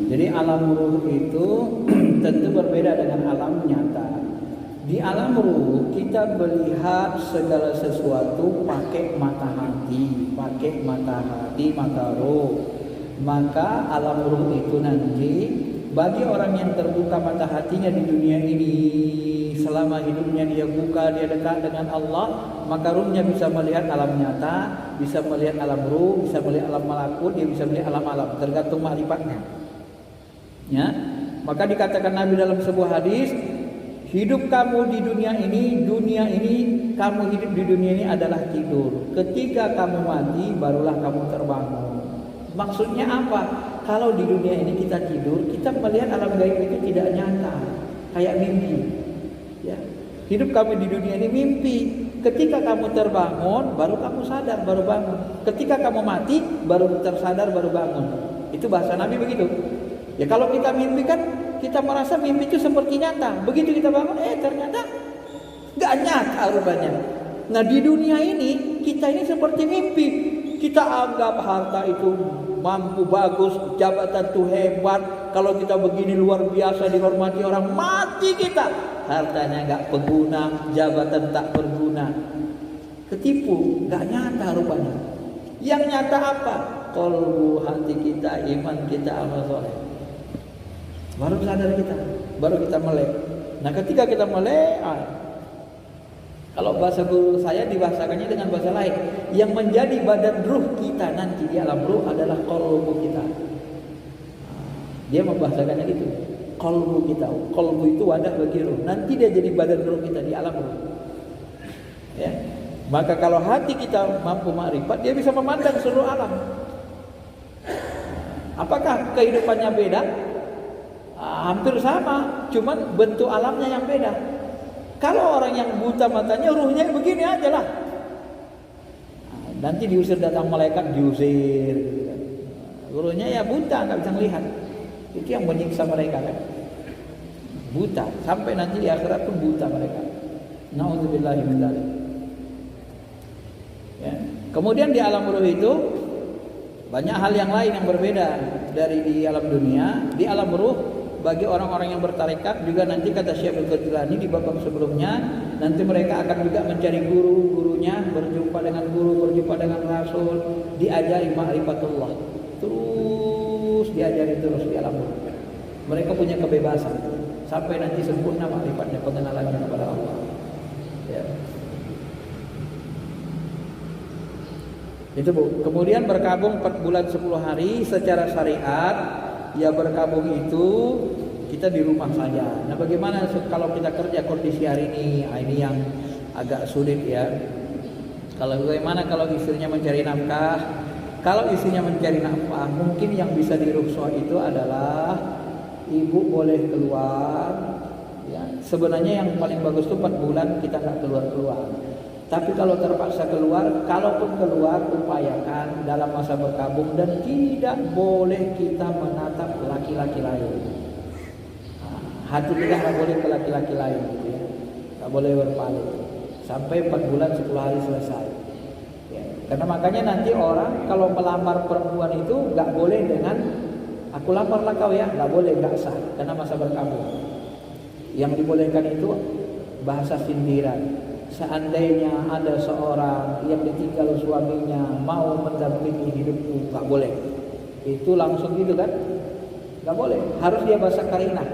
Jadi alam ruh itu tentu berbeda dengan alam nyata. Di alam ruh kita melihat segala sesuatu pakai mata hati, mata ruh. Maka alam ruh itu nanti bagi orang yang terbuka mata hatinya di dunia ini, selama hidupnya dia buka, dia dekat dengan Allah, maka ruhnya bisa melihat alam nyata, bisa melihat alam ruh, bisa melihat alam malakut, dia bisa melihat alam-alam, tergantung makrifatnya. Ya, maka dikatakan Nabi dalam sebuah hadis, hidup kamu di dunia ini, kamu hidup di dunia ini adalah tidur. Ketika kamu mati, barulah kamu terbangun. Maksudnya apa? Kalau di dunia ini kita tidur, kita melihat alam gaib itu tidak nyata, kayak mimpi. Ya. Hidup kamu di dunia ini mimpi. Ketika kamu terbangun, baru kamu sadar, baru bangun. Ketika kamu mati, baru tersadar, baru bangun. Itu bahasa Nabi begitu. Ya kalau kita mimpi kan, kita merasa mimpi itu seperti nyata. Begitu kita bangun, ternyata nggak nyata rupanya. Nah di dunia ini, kita ini seperti mimpi. Kita anggap harta itu mampu, bagus, jabatan itu hebat. Kalau kita begini luar biasa, dihormati orang, mati kita. Hartanya nggak berguna, jabatan tak berguna. Ketipu, nggak nyata rupanya. Yang nyata apa? Qalbu, hati kita, iman kita, amal soleh. Baru sadar kita, baru kita melek. Nah ketika kita melek, kalau bahasa guru saya dibahasakannya dengan bahasa lain. Yang menjadi badan ruh kita nanti di alam ruh adalah qalbu kita. Dia membahasakannya gitu. Qalbu kita. Qalbu itu wadah bagi ruh. Nanti dia jadi badan ruh kita di alam ruh. Ya. Maka kalau hati kita mampu makrifat, dia bisa memandang seluruh alam. Apakah kehidupannya beda? Hampir sama, cuman bentuk alamnya yang beda. Kalau orang yang buta matanya, ruhnya begini aja lah. Nanti diusir datang malaikat, diusir. Ruhnya ya buta, nggak bisa melihat. Itu yang menyiksa mereka kan. Buta, sampai nanti di akhirat pun buta mereka. Na'udzubillahi min dzalik. Ya. Kemudian di alam ruh itu banyak hal yang lain yang berbeda dari di alam dunia. Di alam ruh bagi orang-orang yang bertarekat juga nanti kata Syekh Al-Ghazali di bab sebelumnya, nanti mereka akan juga mencari gurunya, berjumpa dengan guru, berjumpa dengan rasul, diajari ma'rifatullah. Terus diajari terus di alam ruh. Mereka punya kebebasan sampai nanti sempurna ma'rifatnya, pengenalannya kepada Allah. Ya. Itu Bu. Kemudian berkabung 4 bulan 10 hari secara syariat. Ya berkabung itu kita di rumah saja. Nah bagaimana kalau kita kerja kondisi hari ini? Ini yang agak sulit ya. Kalau bagaimana kalau istrinya mencari nafkah? Kalau istrinya mencari nafkah, mungkin yang bisa dirukso itu adalah ibu boleh keluar. Ya. Sebenarnya yang paling bagus itu 4 bulan kita nggak keluar-keluar. Tapi kalau terpaksa keluar, kalaupun keluar, upayakan dalam masa berkabung dan tidak boleh kita menatap laki-laki lain. Hati kita nggak boleh ke laki-laki lain, gitu ya. Nggak boleh berpaling sampai 4 bulan 10 hari selesai. Ya. Karena makanya nanti orang kalau melamar perempuan itu nggak boleh dengan aku lamarlah kau ya, nggak boleh, nggak sah. Karena masa berkabung. Yang dibolehkan itu bahasa sindiran. Seandainya ada seorang yang ditinggal suaminya mau mendampingi hidupku, nggak boleh. Itu langsung gitu kan? Nggak boleh. Harus dia bahasa karinah.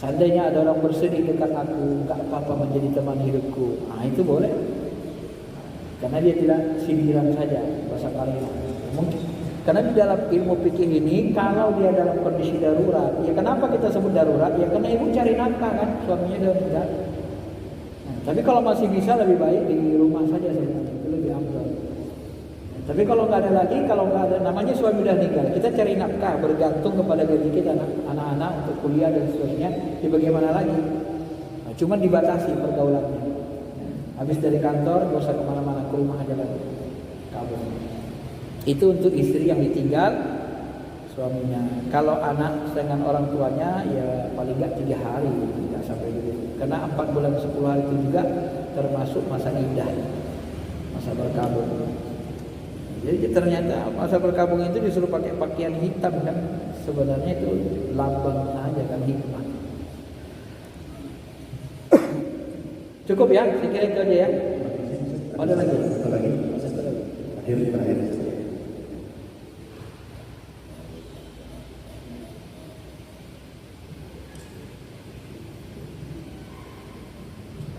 Seandainya ada orang bersedih dekat aku, nggak apa-apa menjadi teman hidupku. Itu boleh. Karena dia tidak sindiran saja, bahasa karinah. Mungkin karena di dalam ilmu fikih ini, kalau dia dalam kondisi darurat, ya kenapa kita sebut darurat? Ya karena ibu cari nafkah kan, suaminya sudah meninggal. Tapi kalau masih bisa lebih baik di rumah saja sebenarnya, itu lebih aman. Tapi kalau nggak ada lagi, kalau nggak ada, namanya suami sudah meninggal, kita cari nafkah bergantung kepada gaji kita, anak-anak untuk kuliah dan seterusnya. Ya bagaimana lagi? Cuman dibatasi pergaulannya. Habis dari kantor, gak usah kemana-mana, ke rumah aja lagi. Kabur. Itu untuk istri yang ditinggal suaminya. Kalau anak dengan orang tuanya ya paling nggak 3 hari, tidak sampai gitu. Karena 4 bulan 10 hari itu juga termasuk masa indah, masa berkabung. Jadi ternyata masa berkabung itu disuruh pakai pakaian hitam kan, sebenarnya itu lambang saja kan hikmah. Cukup ya, saya kira itu aja ya. Ada lagi? Satu lagi. Terakhir.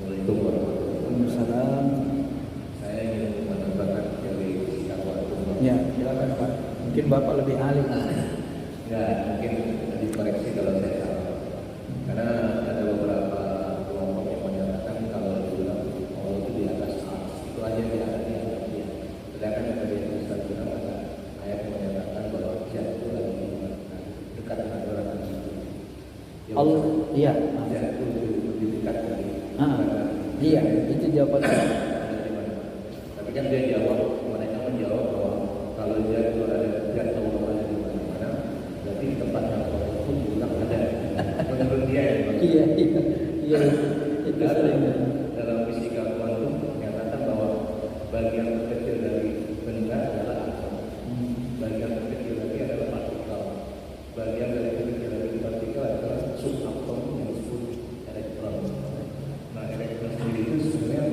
Assalamualaikum warahmatullahi wabarakatuh. Saya ingin menambahkan dari sikap waktu. Ya, silakan Pak. Mungkin Bapak lebih ahli. Ya, mungkin dikoreksi kalau saya salah. Karena ada beberapa kelompok yang menyatakan kalau dibilang Allah itu di atas ars, itu aja di atas dia. Sedangkan yang tadi yang Ustaz bilang ada ayat yang menyatakan bahwa dia itu lagi dekat dengan orang itu. Allah, iya. Dia itu lebih dekat dari. Iya, itu jawabannya. Tapi kan dia jawab, mereka menjawab bahwa kalau dia itu ada dia tahu Allah di mana-mana, berarti di tempat yang Allah pun bilang ada. Menurut dia ya. Iya. Itu sering. Dalam fisika kuantum menyatakan bahwa bagian terkecil dari benda adalah atom, bagian terkecil lagi adalah partikel, bagian dari terkecil dari partikel adalah subatom yang disebut elektron. Nah, elektron sendiri itu sebenarnya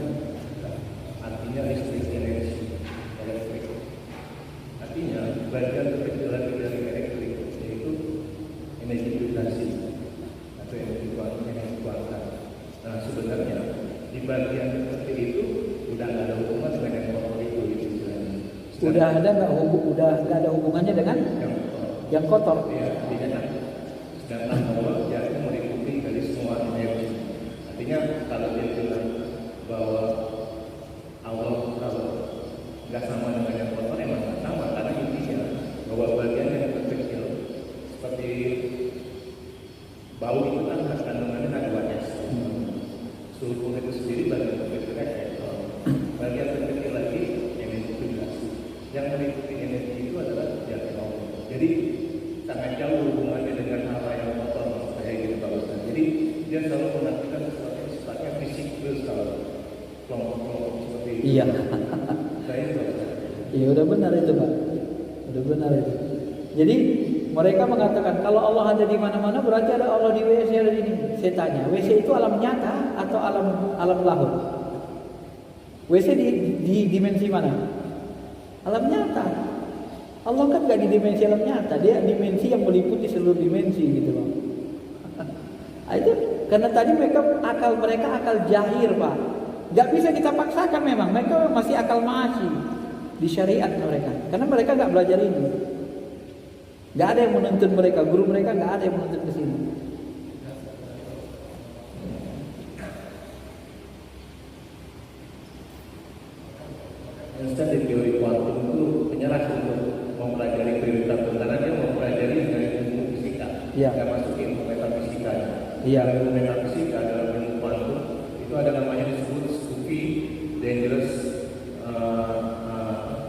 artinya listrik, energi elektrik. Artinya bagian terkecil lagi dari elektrik yaitu energi vibrasi atau energi kuantum. Nah, sebenarnya di bagian terkecil itu udah nggak ada hubungan dengan yang kotor itu istilahnya. Udah nggak ada hubungannya dengan yang kotor. Ya, artinya sedangkan Allah dia itu meliputi dari semua energi. Artinya kalau dia bilang bahwa Allah kalau nggak sama dengan yang kotor, emang nggak sama, karena intinya bahwa bagian yang terkecil seperti bau itu kan kandungannya ada banyak. Sulfur itu sendiri bagian terkecilnya elektron, bagian terkecil lagi energi vibrasi. Yang meliputi energi itu adalah zat Allah. Jadi sangat jauh hubungannya dengan hal yang kotor, maksud saya gitu Pak Ustaz. Jadi dia selalu menartikan sesuatu yang sifatnya fisik terus kalau kelompok-kelompok seperti itu. Iya. Saya itu Pak Ustaz. Iya, udah benar itu Pak. Udah benar itu. Jadi mereka mengatakan kalau Allah ada di mana-mana berarti ada Allah di WC ada di sini. Saya tanya, WC itu alam nyata atau alam lahir? WC di dimensi mana? Alam nyata. Allah kan nggak di dimensi alam nyata, dia dimensi yang meliputi seluruh dimensi gitu loh. Itu karena tadi akal mereka akal jahir Pak. Nggak bisa kita paksakan memang. Mereka masih akal masih di syariat mereka. Karena mereka nggak belajar ini. Nggak ada yang menuntun mereka. Guru mereka nggak ada yang menuntun ke sini. Ustaz, di teori kuantum itu menyerah untuk mempelajari prioritas karena dia mempelajari dari ilmu fisika. Iya. Nggak masuk ilmu metafisika. Iya. Ilmu metafisika dalam ilmu kuantum itu ada namanya disebut spooky dangerous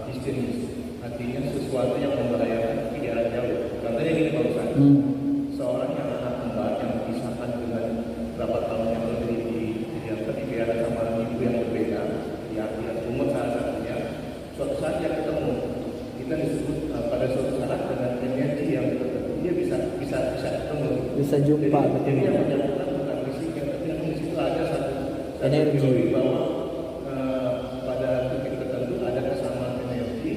distance. Artinya sesuatu yang membahayakan tapi jarak jauh. Contohnya gini Pak Ustaz. Seorang yang anak kembar yang dipisahkan dengan berapa tahun yang lebih dipelihara sama ibu yang berbeda, ya umur salah satunya. Suatu saat yang ketemu, kita disebut pada suatu saat dengan energi yang tertentu dia bisa ketemu. Bisa jumpa. Jadi yang menyebutkan bukan fisik, tapi yang di situ ada satu energi teori bahwa pada titik tertentu ada kesamaan energi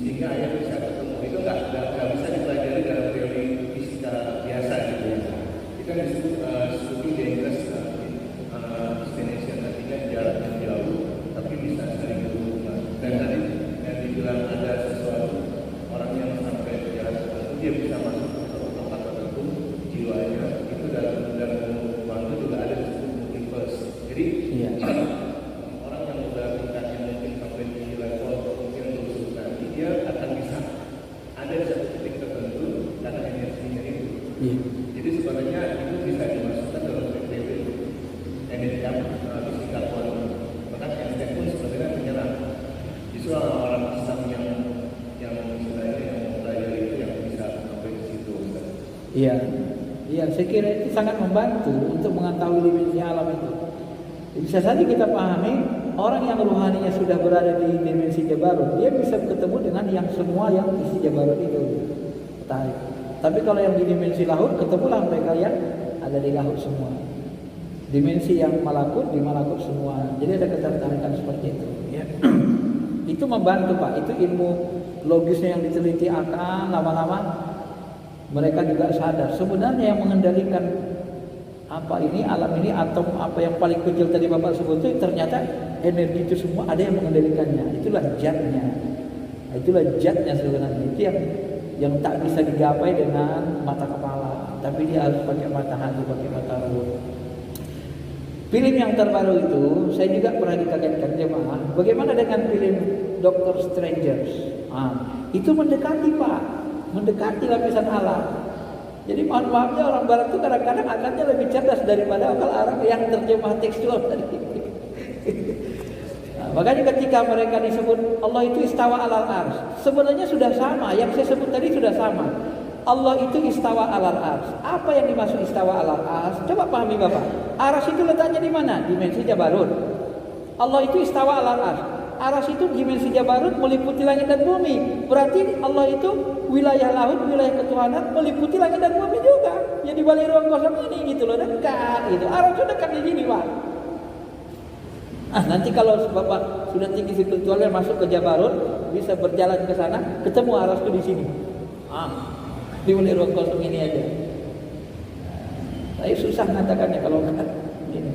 sehingga akhirnya bisa ketemu. Itu nggak bisa dipelajari dalam teori fisika biasa gitu ya. Itu yang disebut studi dangerous destination, artinya jarak yang jauh tapi bisa saling berhubungan. Dan tadi yang dibilang ada sesuatu orang yang sampai ke jarak tertentu dia bisa masuk ke tempat tertentu jiwanya itu dalam waktu juga ada disebut multiverse. Jadi orang yang sudah tingkatnya mungkin sampai di level mungkin untuk nanti dia akan bisa ada satu titik tertentu karena energinya itu. Jadi sebenarnya itu bisa dimasukkan dalam PPB energi fisika kuantum. Maka Einstein pun sebenarnya menyerang. Justru orang Islam yang sebenarnya yang mempelajari itu yang bisa sampai ke situ. Iya, saya kira itu sangat membantu untuk mengetahui dimensi alam itu. Bisa saja kita pahami orang yang rohaninya sudah berada di dimensi Jabarut, dia bisa ketemu dengan yang semua yang isi Jabarut itu. Tarik. Tapi kalau yang di dimensi Lahut, ketemulah mereka yang ada di Lahut semua. Dimensi yang malakut, di malakut semua. Jadi ada ketertarikan seperti itu. Ya. Itu membantu Pak. Itu ilmu logisnya yang diteliti akan lama-lama mereka juga sadar. Sebenarnya yang mengendalikan apa ini alam ini atom apa yang paling kecil tadi Bapak sebut itu ternyata energi itu semua ada yang mengendalikannya. Itulah zatnya. Itulah zatnya sebenarnya. Itu yang tak bisa digapai dengan mata kepala, tapi dia harus pakai mata hati, pakai mata ruh. Film yang terbaru itu saya juga pernah dikagetkan jemaah. Bagaimana dengan film Doctor Strangers? Itu mendekati Pak, mendekati lapisan alam. Jadi mohon maafnya orang Barat itu kadang-kadang akalnya lebih cerdas daripada akal Arab yang terjemah tekstual tadi. Makanya ketika mereka disebut Allah itu istawa alal ars, sebenarnya sudah sama. Yang saya sebut tadi sudah sama. Allah itu istawa alal ars. Apa yang dimaksud istawa alal ars? Coba pahami Bapak. Ars itu letaknya di mana? Dimensi Jabarut. Allah itu istawa alal ars. Ars itu dimensi Jabarut meliputi langit dan bumi. Berarti Allah itu wilayah laut, wilayah ketuhanan meliputi langit dan bumi juga. Jadi balik ruang kosong ini gitu loh, dekat gitu. Ars itu dekat di sini Pak. Nanti kalau Bapak sudah tinggi spiritualnya masuk ke Jabarut, bisa berjalan ke sana, ketemu Aras itu di sini. Di ruang kosong ini aja. Saya susah mengatakannya kalau enggak ini.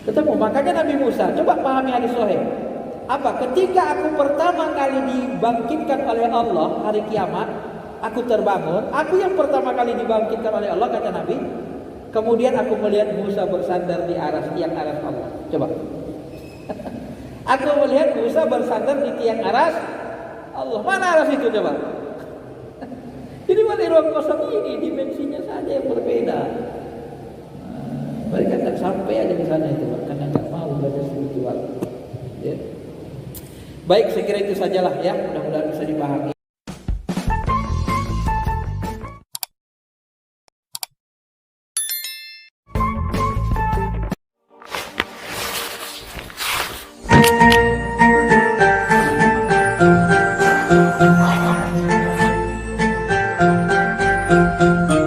Ketemu, makanya Nabi Musa, coba pahami hadis sahih. Apa? Ketika aku pertama kali dibangkitkan oleh Allah hari kiamat, aku terbangun, aku yang pertama kali dibangkitkan oleh Allah kata Nabi. Kemudian aku melihat Musa bersandar di aras tiang aras Allah. Coba. Aku melihat Musa bersandar di tiang aras Allah. Mana aras itu coba? Jadi di ruang kosong ini dimensinya saja yang berbeda. Mereka tak sampai aja di sana itu, karena tak mau belajar spiritual. Ya. Baik, saya kira itu sajalah ya. Mudah-mudahan bisa dipahami. Thank you.